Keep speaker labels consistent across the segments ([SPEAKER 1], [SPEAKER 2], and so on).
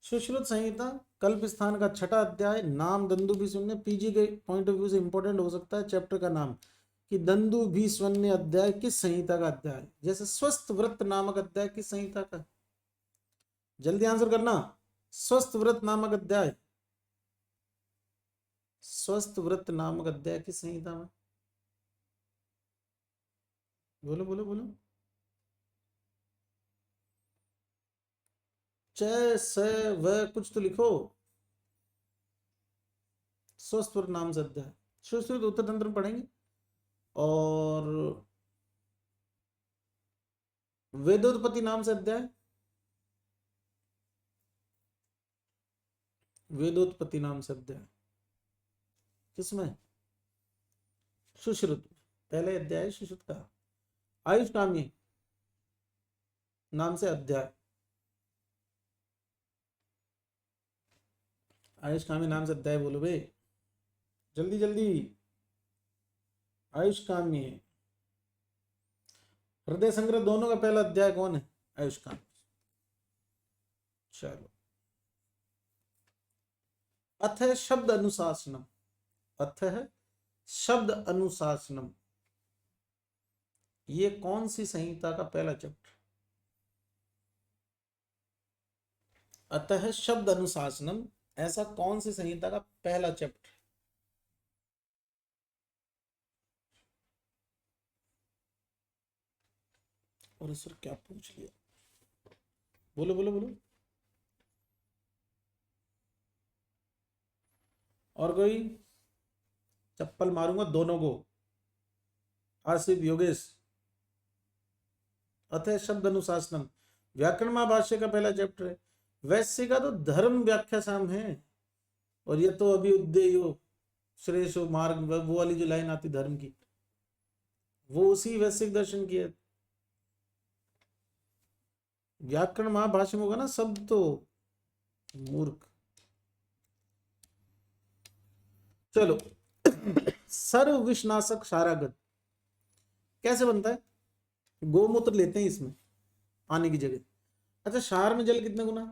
[SPEAKER 1] सुश्रुत संहिता कल्प स्थान का छठा अध्याय। नाम दंदु भी सुनने, पीजी के पॉइंट ऑफ व्यू से इंपॉर्टेंट हो सकता है चैप्टर का नाम कि दंदु भी स्वन्य अध्याय किस संहिता का अध्याय। जैसे स्वस्थ व्रत नामक अध्याय किस संहिता का, जल्दी आंसर करना। स्वस्थ व्रत नामक अध्याय, स्वस्थ व्रत नामक अध्याय किस संहिता में, बोलो बोलो बोलो। च स व कुछ तो लिखो। स्वस्थ व्रत नाम से अध्याय, सुश्रुत उत्तर तंत्र पढ़ेंगे। और वेदोत्पत्ति नाम से अध्याय, वेदोत्पत्ति नाम से अध्याय किसमें, सुश्रुत पहले अध्याय सुश्रुत का। आयुष काम्य नाम से अध्याय, आयुष काम्य नाम से अध्याय बोलो बे, जल्दी जल्दी। आयुष काम्य हृदय संग्रह दोनों का पहला अध्याय कौन है, आयुष काम्य। चलो, अथ शब्द अनुशासनम, अथ शब्द अनुशासनम, ये कौन सी संहिता का पहला चैप्टर। अतः शब्द अनुशासनम ऐसा कौन सी संहिता का पहला चैप्टर। और सर क्या पूछ लिया, बोलो बोलो बोलो। और कोई, चप्पल मारूंगा दोनों को। आसिफ, योगेश। अतः शब्द अनुशासनम व्याकरण महाभाष्य का पहला चैप्टर है। वैश्य का तो धर्म व्याख्या साम है, और ये तो अभी उद्देयो श्रेष्ठ मार्ग, वो वाली जो लाइन आती धर्म की, वो उसी वैश्विक दर्शन की है। व्याकरण महाभाष्य में होगा ना शब्द, तो मूर्ख। चलो, सर्व विषनाशक सारागत कैसे बनता है, गोमूत्र लेते हैं इसमें पानी की जगह। अच्छा, क्षार में जल कितने गुना,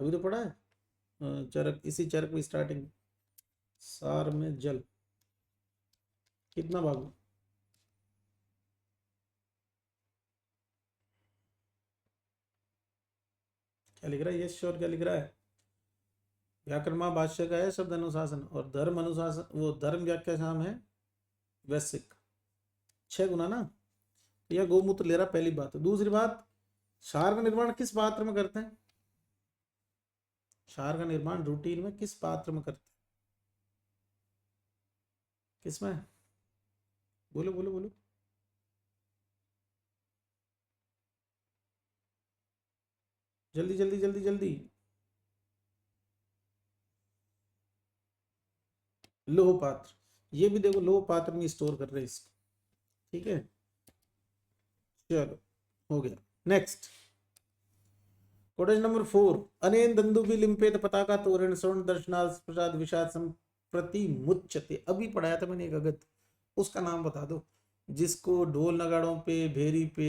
[SPEAKER 1] अभी तो पढ़ा है चरक, इसी चरक में स्टार्टिंग। सार में जल कितना भाग, क्या लिख रहा है यश, और क्या लिख रहा है, व्याकरण महाभाष्य का है शब्द अनुशासन, और धर्म अनुशासन वो धर्म व्याख्या शाम है वैश्विक, 6 गुना ना। तो यह गोमूत्र ले रहा, पहली बात। दूसरी बात, क्षार का निर्माण किस पात्र में करते हैं, क्षार का निर्माण रूटीन में किस पात्र में करते हैं, किसमें, बोलो बोलो बोलो। जल्दी जल्दी जल्दी जल्दी। लोह पात्र, ये भी देखो लोह पात्र में स्टोर कर रहे हैं इसको, ठीक है। चलो, हो गया। नेक्स्ट, कोटेज नंबर 4, अनेन दंदुबी लिम्पेत पताका तोरण स्वर्ण दर्शनाथ प्रसाद विषाद संप्रति मुच्यते। अभी पढ़ाया था मैंने एक अगत, उसका नाम बता दो, जिसको ढोल नगाड़ों पे भेरी पे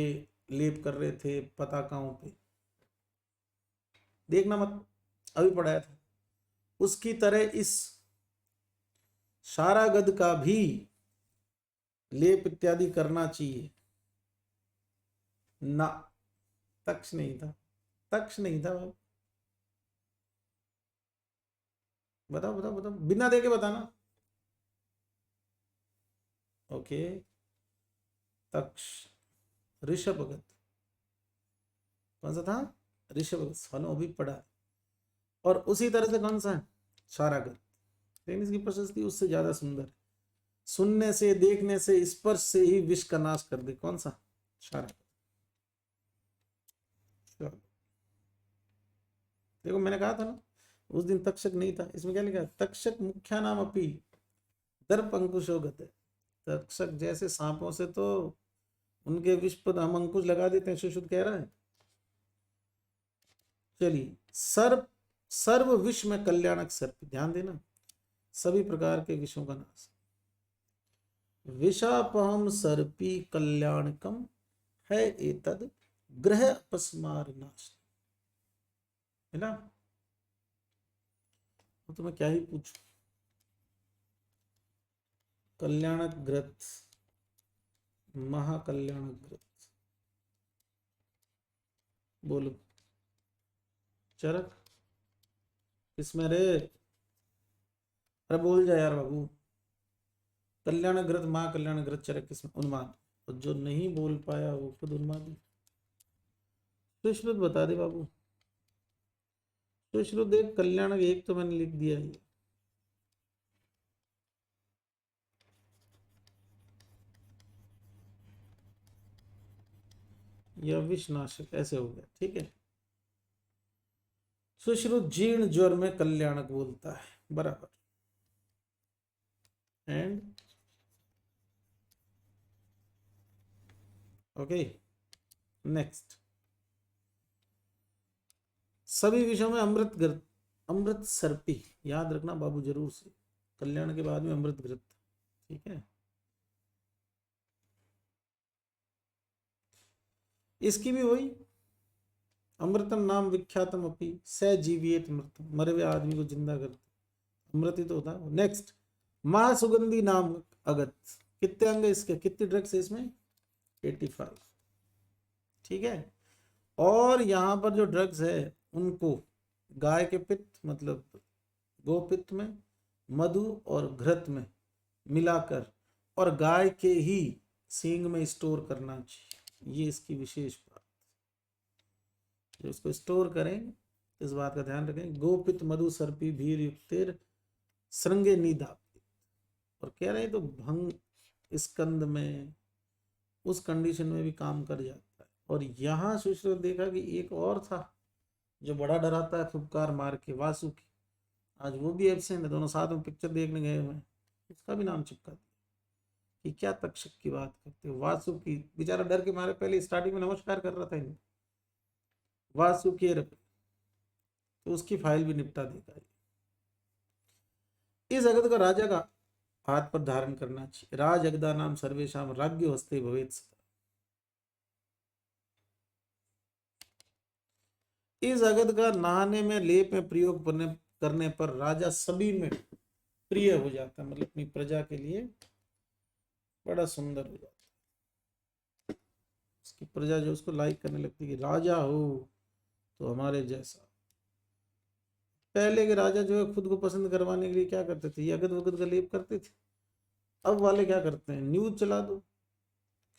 [SPEAKER 1] लेप कर रहे थे पताकाओं पे, देखना मत, अभी पढ़ाया था। उसकी तरह इस सारागद का भी लेप इत्यादि करना चाहिए ना। तक्ष नहीं था, तक्ष नहीं था। बताओ बताओ बताओ, बिना देखे बताना। ओके, तक्ष ऋषभगत, कौन सा था, ऋषभगत, फलो भी पढ़ा। और उसी तरह से कौन सा है, सारागत, लेकिन इसकी प्रशस्ति उससे ज्यादा सुंदर है। सुनने से, देखने से, स्पर्श से ही विष का नाश कर दे, कौन सा, सारागत। देखो मैंने कहा था ना उस दिन तक्षक नहीं था, इसमें क्या लिखा है, तक्षक मुख्या नाम अपी दर्प अंकुशो गते। तक्षक जैसे सांपों से तो उनके विष पर हम अंकुश लगा देते हैं, सुश्रुत कह रहा है। चलिए, सर्प, सर्व विष में कल्याणक सर्प, ध्यान देना, सभी प्रकार के विषयों का नाश। विषापहम सर्पी कल्याणकम है एतद ग्रह अपस्मार नाश, है ना। तो मैं क्या ही पूछूं। कल्याणक घृत, महाकल्याणक घृत, बोलो। चरक किसमें रे? अरे बोल जा यार बाबू। कल्याण घृत, महाकल्याण घृत, चरक किसमें? उन्माद। और जो नहीं बोल पाया वो खुद उन्मादी। सुश्रुत बता दे बाबू। सुश्रुत देख, कल्याण एक तो मैंने लिख दिया है। या विषनाशक ऐसे हो गया, ठीक है। सुश्रुत जीर्ण ज्वर में कल्याणक बोलता है, बराबर। And okay, next. सभी विषयों में अमृत घृत, अमृत सर्पी, याद रखना बाबू जरूर से। कल्याण के बाद में अमृत घृत, ठीक है। इसकी भी वही, अमृतम नाम विख्यातम अपि स जीवियत मृतम, मरे हुए आदमी को जिंदा करते, अमृत ही तो होता है। नेक्स्ट, महासुगंधी नाम अगत, कितने अंग इसके, कितनी ड्रग्स है इसमें? 85, ठीक है। और यहाँ पर जो ड्रग्स है उनको गाय के पित्त मतलब गोपित्त में, मधु और घृत में मिलाकर और गाय के ही सींग में स्टोर करना चाहिए। ये इसकी विशेष बात, जो इसको स्टोर करें इस बात का ध्यान रखें। गोपित मधु सर्पी भीर युक्तिर श्रृंगे निदा, और कह रहे हैं तो भंग स्कंद में उस कंडीशन में भी काम कर जाता है। और यहाँ सुश्रुत देखा कि एक और था जो बड़ा डराता है फुफकार मार के, वासुकी। आज वो भी एब्सेंट है, दोनों साथ में पिक्चर देखने गए हुए, उसका भी नाम चिपका दिया कि क्या तक्षक की बात करते हो। वासुकी बेचारा डर के मारे पहले स्टार्टिंग में नमस्कार कर रहा था इन्हें, वासुकी, तो उसकी फाइल भी निपटा देगा। इस अगद का राजा का हाथ पर धारण करना चाहिए। राज अगदा नाम सर्वेशाम राज्ञो हस्ते भवेत् सदा। इस अगद का नहाने में लेप में प्रयोग करने पर राजा सभी में प्रिय हो जाता है, मतलब अपनी प्रजा के लिए बड़ा सुंदर हो जाता है। उसकी प्रजा जो उसको लाइक करने लगती है कि राजा हो तो हमारे जैसा। पहले के राजा जो है खुद को पसंद करवाने के लिए क्या करते थे, अगद वगद का लेप करते थे। अब वाले क्या करते हैं, न्यूज चला दो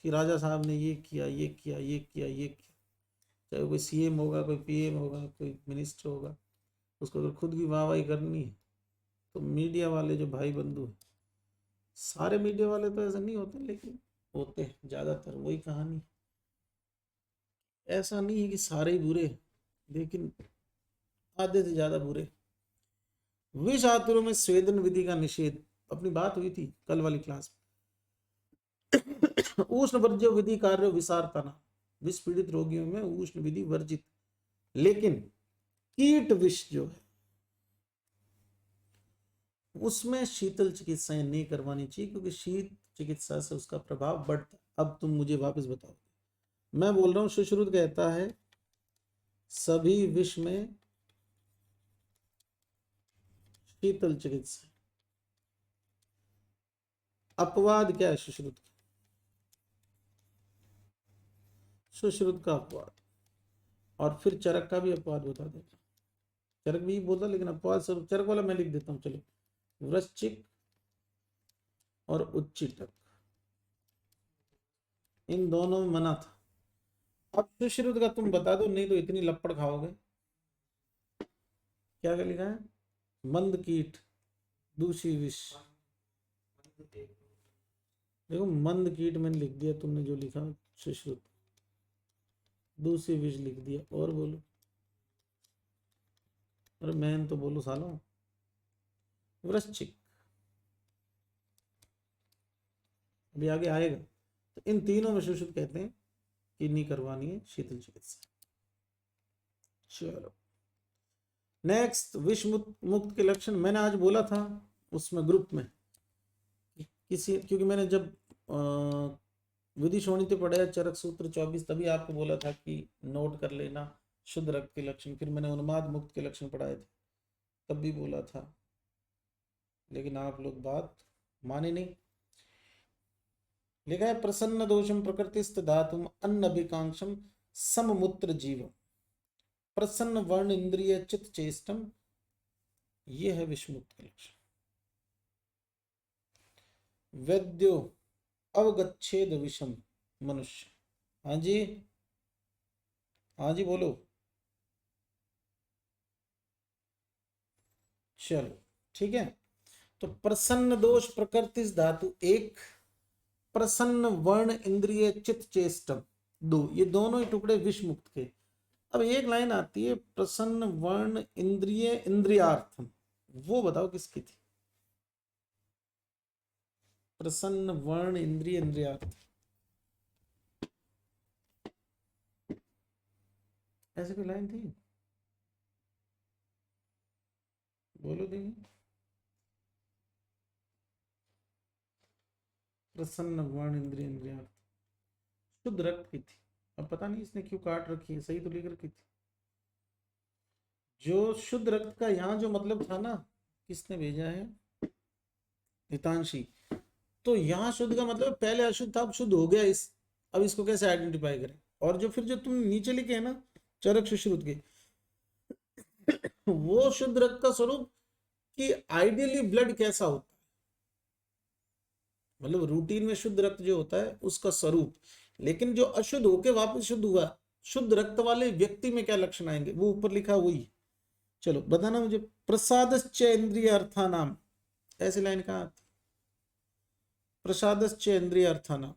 [SPEAKER 1] कि राजा साहब ने ये किया, ये किया, ये किया, ये किया। चाहे कोई सीएम होगा, कोई पीएम होगा, कोई मिनिस्टर होगा, उसको अगर खुद की वाहवाही करनी है तो मीडिया वाले जो भाई बंधु हैं, सारे मीडिया वाले तो ऐसा नहीं होते लेकिन होते हैं ज़्यादातर, वही कहानी। ऐसा नहीं है कि सारे ही बुरे, लेकिन आधे से ज़्यादा बुरे। विष आतुरों में स्वेदन विधि का निषेध, अपनी बात हुई थी कल वाली क्लास में। उष्ण वर्ज्य विधि कार्य विसारतना, विष पीड़ित रोगियों में उष्ण विधि वर्जित। लेकिन कीट विष जो है उसमें शीतल चिकित्साएं नहीं करवानी चाहिए, क्योंकि शीत चिकित्सा से उसका प्रभाव बढ़ता है। अब तुम मुझे वापस बताओ, मैं बोल रहा हूं सुश्रुत कहता है सभी विष में शीतल चिकित्सा। अपवाद क्या है सुश्रुत का? सुश्रुत का अपवाद, और फिर चरक का भी अपवाद बता देना। चरक भी बोलता लेकिन अपवाद स्वरूप चरक वाला मैं लिख देता हूं, चलो। वृश्चिक और उच्चिटक, इन दोनों में मना था। अब सुश्रुत का तुम बता दो, नहीं तो इतनी लपड़ खाओगे। क्या क्या लिखा है? मंद कीट, दूसरी विष। देखो मंद कीट मैंने लिख दिया, तुमने जो लिखा सुश्रुत, दूसरी विष लिख दिया। और बोलो, अरे मैन तो बोलो सालों। वृश्चिक, अभी आगे आएगा। तो इन तीनों में सुश्रुत कहते हैं कि नहीं करवानी है शीतल चिकित्सा। चलो नेक्स्ट, विष मुक्त के लक्षण मैंने आज बोला था उसमें ग्रुप में किसी, क्योंकि मैंने जब विधि शोणित पढ़ा चरक सूत्र 24 तभी आपको बोला था कि नोट कर लेना शुद्ध रक्त के लक्षण। फिर मैंने उन्माद मुक्त के लक्षण पढ़ाए थे, तब भी बोला था, लेकिन आप लोग बात माने नहीं। लिखा है प्रसन्न दोषम प्रकृतिस्थ धातुम अन्नभिकांक्षम सममूत्र जीव प्रसन्न वर्ण इंद्रिय चित्त चेष्टम, ये है विषमुक्त का लक्षण। वैद्यो अवगच्छेद विषम मनुष्य। हाँ जी, हाँ जी बोलो। चलो ठीक है, तो प्रसन्न दोष प्रकृति धातु एक, प्रसन्न वर्ण इंद्रिय चित्त चेष्टम दो, ये दोनों ही टुकड़े विष मुक्त के। अब एक लाइन आती है प्रसन्न वर्ण इंद्रिय इंद्रियार्थम, वो बताओ किसकी थी? प्रसन्न वर्ण इंद्रिय इंद्रियार्थ, ऐसे कोई लाइन थी? बोलो देखिए। प्रसन्न वर्ण इंद्रिय इंद्रियार्थ शुद्ध रक्त की थी। अब पता नहीं इसने क्यों काट रखी है, सही तो लिख रखी थी। जो शुद्ध रक्त का यहाँ जो मतलब था ना, किसने भेजा है? हितांशी। तो यहाँ शुद्ध का मतलब पहले अशुद्ध था, अब शुद्ध हो गया इस, अब इसको कैसे आइडेंटिफाई करें? और जो फिर जो तुम नीचे लिखे है ना चरक सुश्रुत के, वो शुद्ध रक्त का स्वरूप कि आइडियली ब्लड कैसा होता है, मतलब रूटीन में शुद्ध रक्त जो होता है उसका स्वरूप। लेकिन जो अशुद्ध होके वापस शुद्ध हुआ, शुद्ध रक्त वाले व्यक्ति में क्या लक्षण आएंगे, वो ऊपर लिखा वही। चलो बताना मुझे। प्रसादश्च इंद्रिय अर्थानाम, ऐसी लाइन कहाँ आती? प्रसादश्च इंद्रिय अर्थानाम,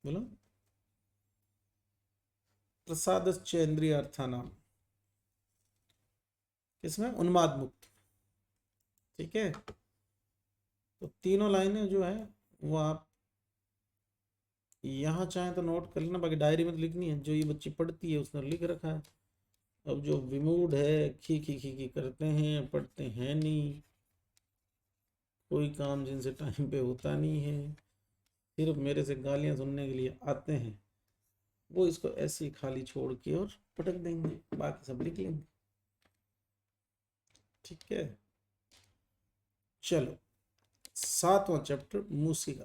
[SPEAKER 1] बोलो। प्रसादश्च इंद्रिय अर्थानाम किसमें? उन्माद मुक्त। ठीक है, तो तीनों लाइनें जो है वो आप यहाँ चाहें तो नोट कर लेना, बाकी डायरी में तो लिखनी है, जो ये बच्ची पढ़ती है उसने लिख रखा है। अब जो विमूढ़ है, खी करते हैं, पढ़ते हैं नहीं, कोई काम जिनसे टाइम पे होता नहीं है, सिर्फ मेरे से गालियां सुनने के लिए आते हैं, वो इसको ऐसे ही खाली छोड़ के और पटक देंगे, बाकी सब लिख लेंगे। ठीक है, चलो 7वां चैप्टर मूसिका।